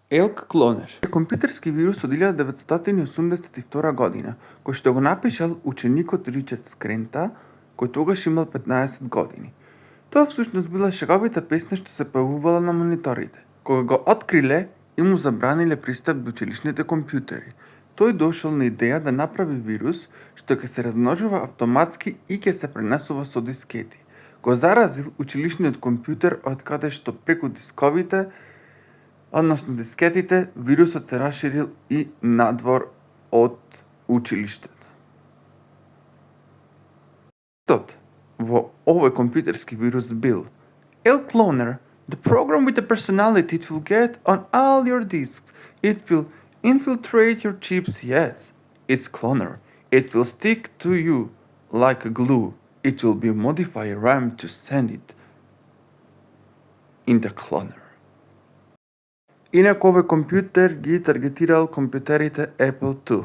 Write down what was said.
Елк Клонер е компјутерски вирус од 1982 година, кој што го напишал ученикот Ричард Скрента, кој тогаш имал 15 години. Тоа всушност била шеговита песна што се појавувала на мониторите. Кога го откриле и му забраниле пристап до училишните компјутери, тој дошол на идеја да направи вирус што ќе се размножува автоматски и ќе се пренесува со дискети. Го заразил училишниот компјутер од каде што преку дисковите, односно дискетите, вирусот се расширил и надвор од училиштето. Во овој компјутерски вирус бил Elk Cloner, the program with the personality it will get on all your disks. It will infiltrate your chips, yes. It's Cloner. It will stick to you like a glue. It will be modify RAM to send it in the Cloner. Инаку овој компјутер ги таргетирал компјутерите Apple II.